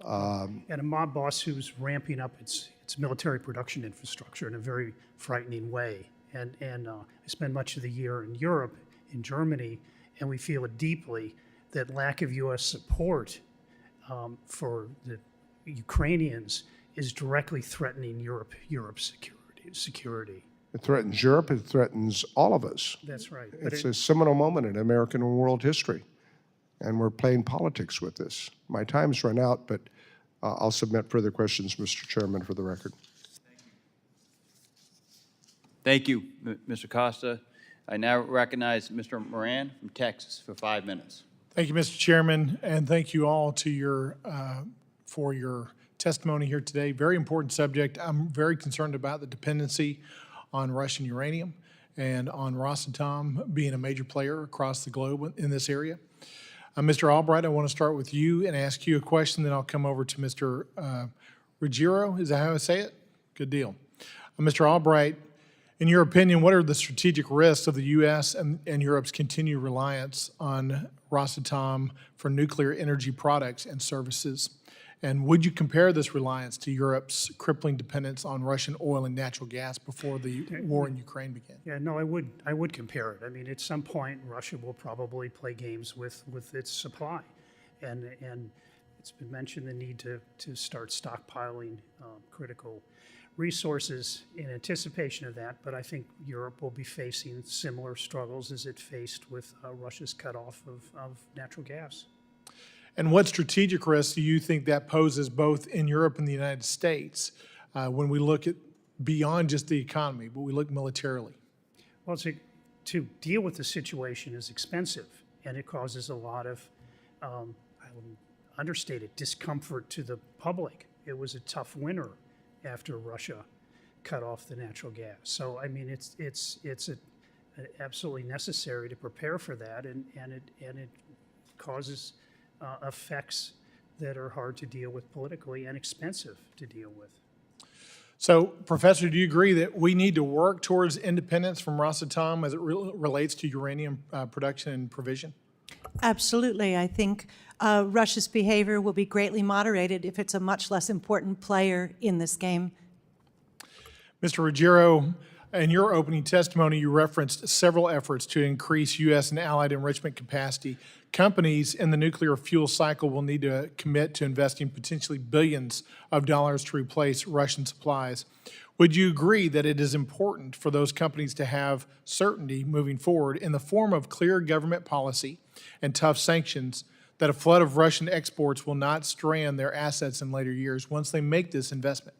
And a mob boss who's ramping up its military production infrastructure in a very frightening way. And I spent much of the year in Europe, in Germany, and we feel it deeply that lack of U.S. support for the Ukrainians is directly threatening Europe's security. It threatens Europe. It threatens all of us. That's right. But It's a seminal moment in American and world history, and we're playing politics with this. My time's run out, but I'll submit further questions, Mr. Chairman, for the record. Thank you, Mr. Costa. I now recognize Mr. Moran from Texas for 5 minutes. Thank you, Mr. Chairman, and thank you all for your testimony here today. Very important subject. I'm very concerned about the dependency on Russian uranium and on Rosatom being a major player across the globe in this area. Mr. Albright, I want to start with you and ask you a question, then I'll come over to Mr. Ruggiero. Is that how I say it? Good deal. Mr. Albright, in your opinion, what are the strategic risks of the U.S. and Europe's continued reliance on Rosatom for nuclear energy products and services? And would you compare this reliance to Europe's crippling dependence on Russian oil and natural gas before the war in Ukraine began? Yeah, no, I would compare it. I mean, at some point, Russia will probably play games with its supply. And it's been mentioned the need to start stockpiling critical resources in anticipation of that, but I think Europe will be facing similar struggles as it faced with Russia's cutoff of natural gas. And what strategic risks do you think that poses both in Europe and the United States when we look at beyond just the economy, but we look militarily? Well, to deal with the situation is expensive, and it causes a lot of, I would understate it, discomfort to the public. It was a tough winter after Russia cut off the natural gas. So, I mean, it's absolutely necessary to prepare for that, and it causes effects that are hard to deal with politically and expensive to deal with. So, Professor, do you agree that we need to work towards independence from Rosatom as it relates to uranium production and provision? Absolutely. I think Russia's behavior will be greatly moderated if it's a much less important player in this game. Mr. Ruggiero, in your opening testimony, you referenced several efforts to increase U.S. and allied enrichment capacity. Companies in the nuclear fuel cycle will need to commit to investing potentially billions of dollars to replace Russian supplies. Would you agree that it is important for those companies to have certainty moving forward in the form of clear government policy and tough sanctions that a flood of Russian exports will not strand their assets in later years once they make this investment?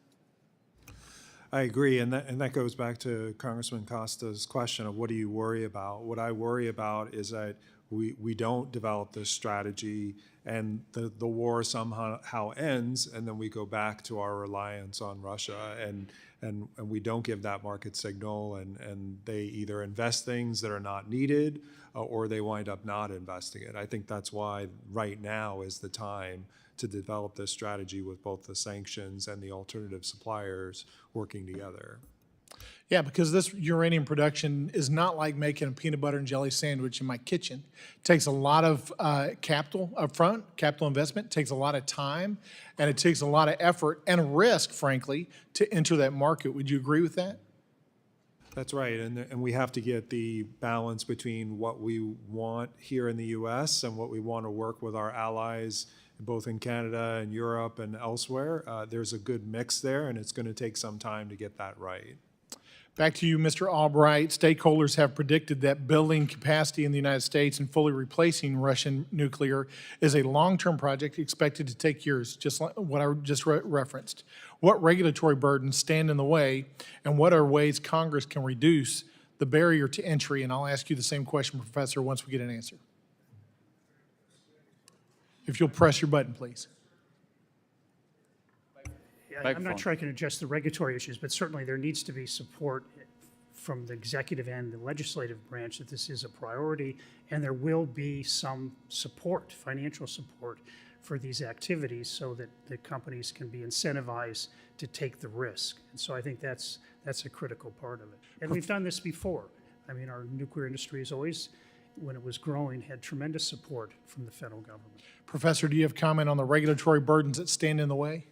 I agree, and that goes back to Congressman Costa's question of what do you worry about? What I worry about is that we don't develop this strategy and the war somehow ends, and then we go back to our reliance on Russia, and we don't give that market signal, and they either invest things that are not needed or they wind up not investing it. I think that's why right now is the time to develop this strategy with both the sanctions and the alternative suppliers working together. Yeah, because this uranium production is not like making a peanut butter and jelly sandwich in my kitchen. It takes a lot of capital up front, capital investment, it takes a lot of time, and it takes a lot of effort and risk, frankly, to enter that market. Would you agree with that? That's right, and we have to get the balance between what we want here in the U.S. and what we want to work with our allies both in Canada and Europe and elsewhere. There's a good mix there, and it's going to take some time to get that right. Back to you, Mr. Albright. Stakeholders have predicted that building capacity in the United States and fully replacing Russian nuclear is a long-term project expected to take years, just like what I just referenced. What regulatory burdens stand in the way, and what are ways Congress can reduce the barrier to entry? And I'll ask you the same question, Professor, once we get an answer. If you'll press your button, please. I'm not sure I can address the regulatory issues, but certainly there needs to be support from the executive and the legislative branch that this is a priority, and there will be some support, financial support, for these activities so that the companies can be incentivized to take the risk. And so I think that's a critical part of it. And we've done this before. I mean, our nuclear industry has always, when it was growing, had tremendous support from the federal government. Professor, do you have comment on the regulatory burdens that stand in the way?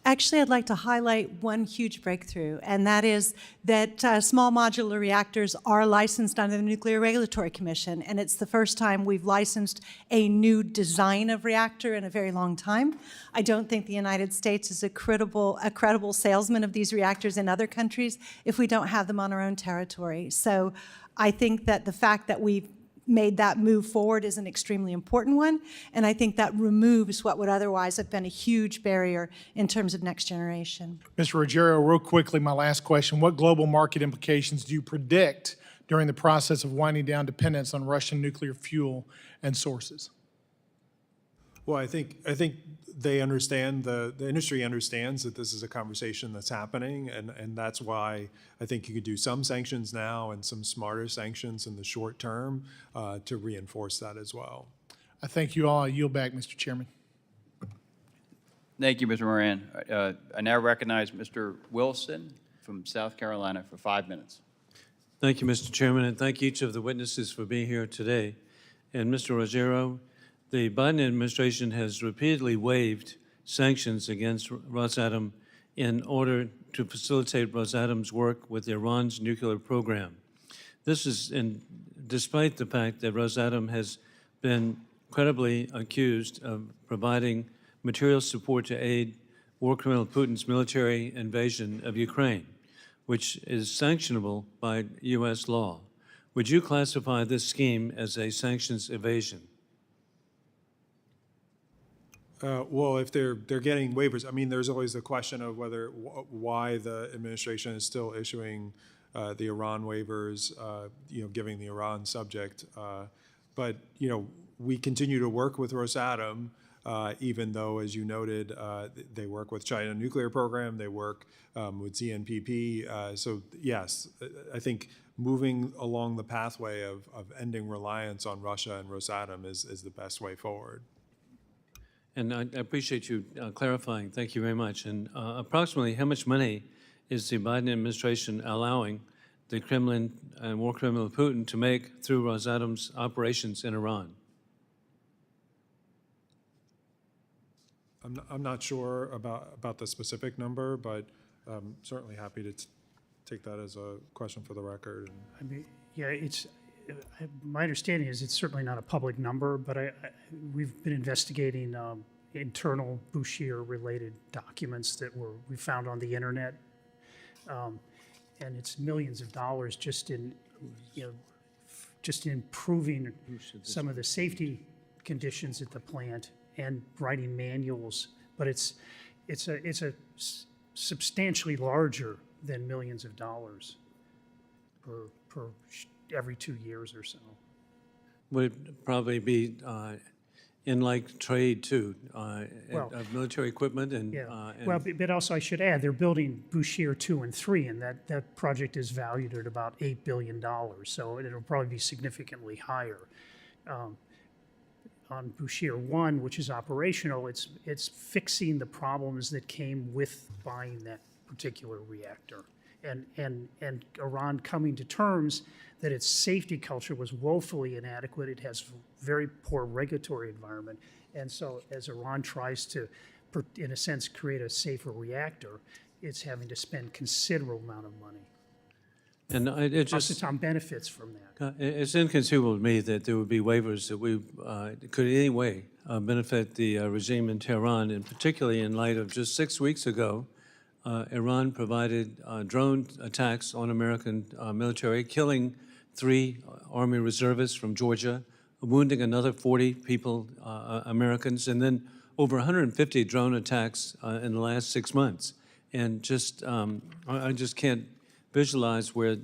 Actually, I'd like to highlight one huge breakthrough, and that is that small modular reactors are licensed under the Nuclear Regulatory Commission, and it's the first time we've licensed a new design of reactor in a very long time. I don't think the United States is a credible salesman of these reactors in other countries if we don't have them on our own territory. So I think that the fact that we've made that move forward is an extremely important one, and I think that removes what would otherwise have been a huge barrier in terms of next generation. Mr. Ruggiero, real quickly, my last question. What global market implications do you predict during the process of winding down dependence on Russian nuclear fuel and sources? Well, I think they understand, the industry understands that this is a conversation that's happening, and that's why I think you could do some sanctions now and some smarter sanctions in the short term to reinforce that as well. I thank you all. I yield back, Mr. Chairman. Thank you, Mr. Moran. I now recognize Mr. Wilson from South Carolina for 5 minutes. Thank you, Mr. Chairman, and thank each of the witnesses for being here today. And Mr. Ruggiero, the Biden administration has repeatedly waived sanctions against Rosatom in order to facilitate Rosatom's work with Iran's nuclear program. This is despite the fact that Rosatom has been credibly accused of providing material support to aid war criminal Putin's military invasion of Ukraine, which is sanctionable by U.S. law. Would you classify this scheme as a sanctions evasion? Well, if they're getting waivers, I mean, there's always the question of why the administration is still issuing the Iran waivers, giving the Iran subject. But we continue to work with Rosatom, even though, as you noted, they work with China nuclear program, they work with ZNPP. So yes, I think moving along the pathway of ending reliance on Russia and Rosatom is the best way forward. And I appreciate you clarifying. Thank you very much. And approximately how much money is the Biden administration allowing the Kremlin and war criminal Putin to make through Rosatom's operations in Iran? I'm not sure about the specific number, but I'm certainly happy to take that as a question for the record. I mean, yeah, my understanding is it's certainly not a public number, but we've been investigating internal Bouchier-related documents that we found on the internet, and it's millions of dollars just in improving some of the safety conditions at the plant and writing manuals. But it's substantially larger than millions of dollars per every 2 years or so. Would it probably be in like trade too, of military equipment and, Yeah. Well, but also I should add, they're building Bouchier 2 and 3, and that project is valued at about $8 billion. So it'll probably be significantly higher. On Bouchier 1, which is operational, it's fixing the problems that came with buying that particular reactor. And Iran coming to terms that its safety culture was woefully inadequate. It has very poor regulatory environment. And so as Iran tries to, in a sense, create a safer reactor, it's having to spend considerable amount of money. and it just Rosatom benefits from that. it's inconceivable to me that there would be waivers that we could in any way benefit the regime in Tehran, and particularly in light of just 6 weeks ago, Iran provided drone attacks on American military, killing 3 Army reservists from Georgia, wounding another 40 people, Americans, and then over 150 drone attacks in the last 6 months. And just, I just can't visualize where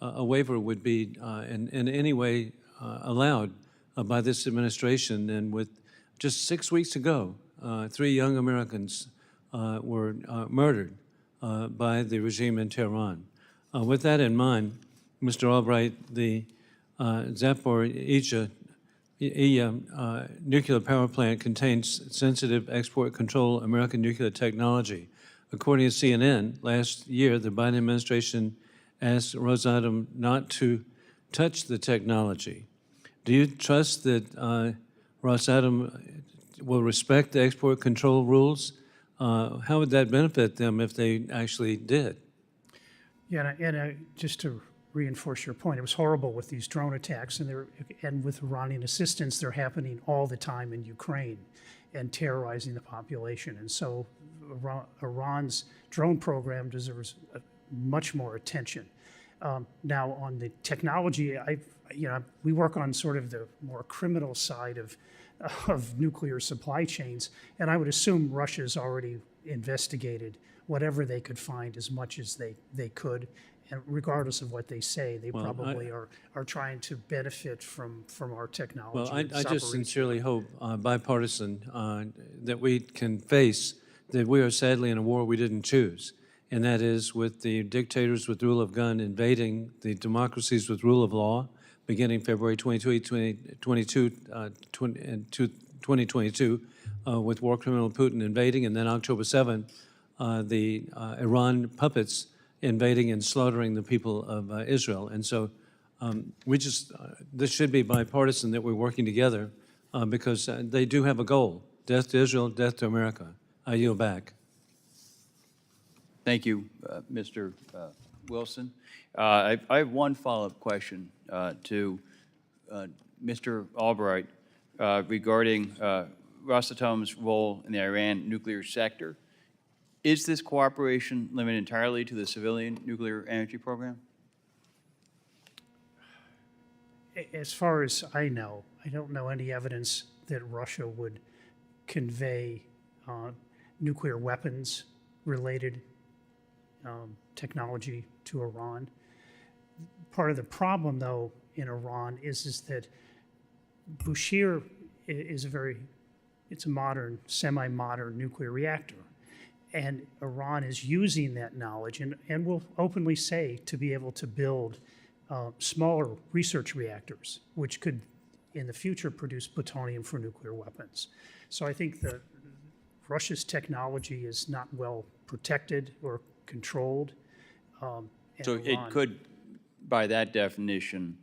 a waiver would be in any way allowed by this administration. And with just 6 weeks ago, 3 young Americans were murdered by the regime in Tehran. With that in mind, Mr. Albright, the Zaporizhzhia nuclear power plant contains sensitive export control American nuclear technology. According to CNN, last year, the Biden administration asked Rosatom not to touch the technology. Do you trust that Rosatom will respect the export control rules? How would that benefit them if they actually did? Yeah, and just to reinforce your point, it was horrible with these drone attacks, and with Iranian assistance, they're happening all the time in Ukraine and terrorizing the population. And so Iran's drone program deserves much more attention. Now, on the technology, we work on sort of the more criminal side of nuclear supply chains, and I would assume Russia's already investigated whatever they could find as much as they could, and regardless of what they say, they probably are trying to benefit from our technology. Well, I just sincerely hope, bipartisan, that we can face that we are sadly in a war we didn't choose, and that is with the dictators with rule of gun invading the democracies with rule of law, beginning February 2022, with war criminal Putin invading, and then October 7, the Iran puppets invading and slaughtering the people of Israel. And so we just, this should be bipartisan that we're working together because they do have a goal: death to Israel, death to America. I yield back. Thank you, Mr. Wilson. I have one follow-up question to Mr. Albright regarding Rosatom's role in the Iran nuclear sector. Is this cooperation limited entirely to the civilian nuclear energy program? As far as I know, I don't know any evidence that Russia would convey nuclear weapons related technology to Iran. Part of the problem, though, in Iran is that Bushehr is it's a modern, semi-modern nuclear reactor. And Iran is using that knowledge and will openly say to be able to build smaller research reactors, which could in the future produce plutonium for nuclear weapons. So I think that Russia's technology is not well protected or controlled. And So it Iran- could, by that definition,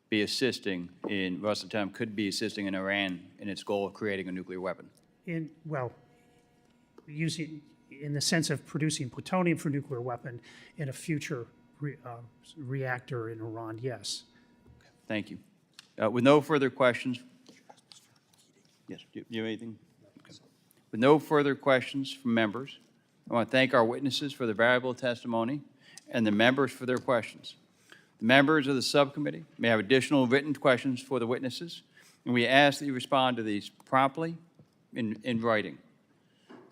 be assisting in, Rosatom could be assisting in Iran in its goal of creating a nuclear weapon. Using, in the sense of producing plutonium for nuclear weapon in a future reactor in Iran, yes. Thank you. With no further questions. Yes, do you have anything? Okay. With no further questions from members, I want to thank our witnesses for their valuable testimony and the members for their questions. The members of the subcommittee may have additional written questions for the witnesses, and we ask that you respond to these promptly in writing.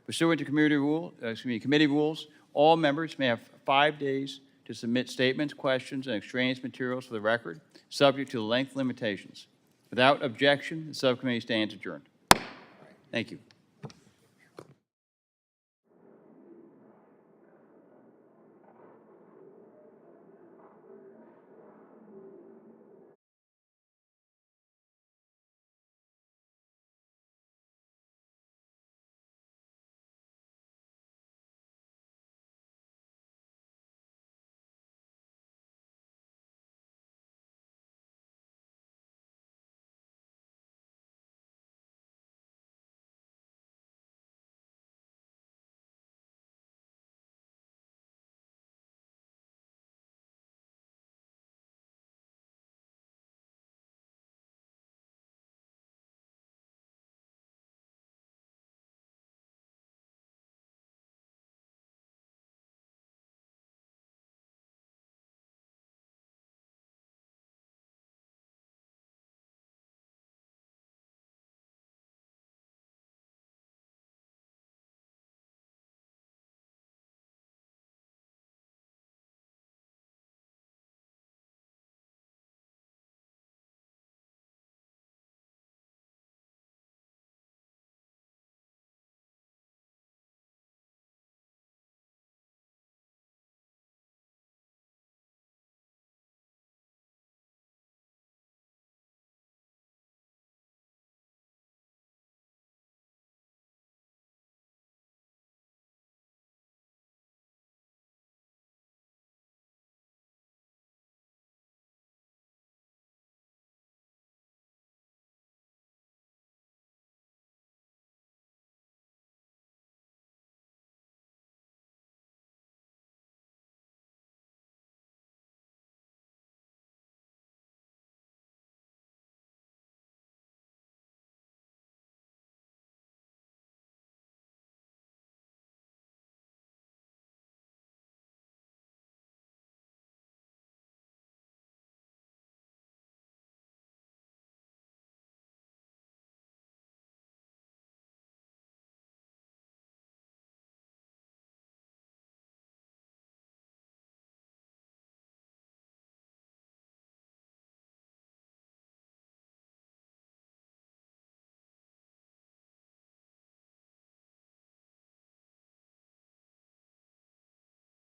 Pursuant to committee rules, all members may have 5 days to submit statements, questions, and extraneous materials for the record, subject to length limitations. Without objection, the subcommittee stands adjourned. Thank you.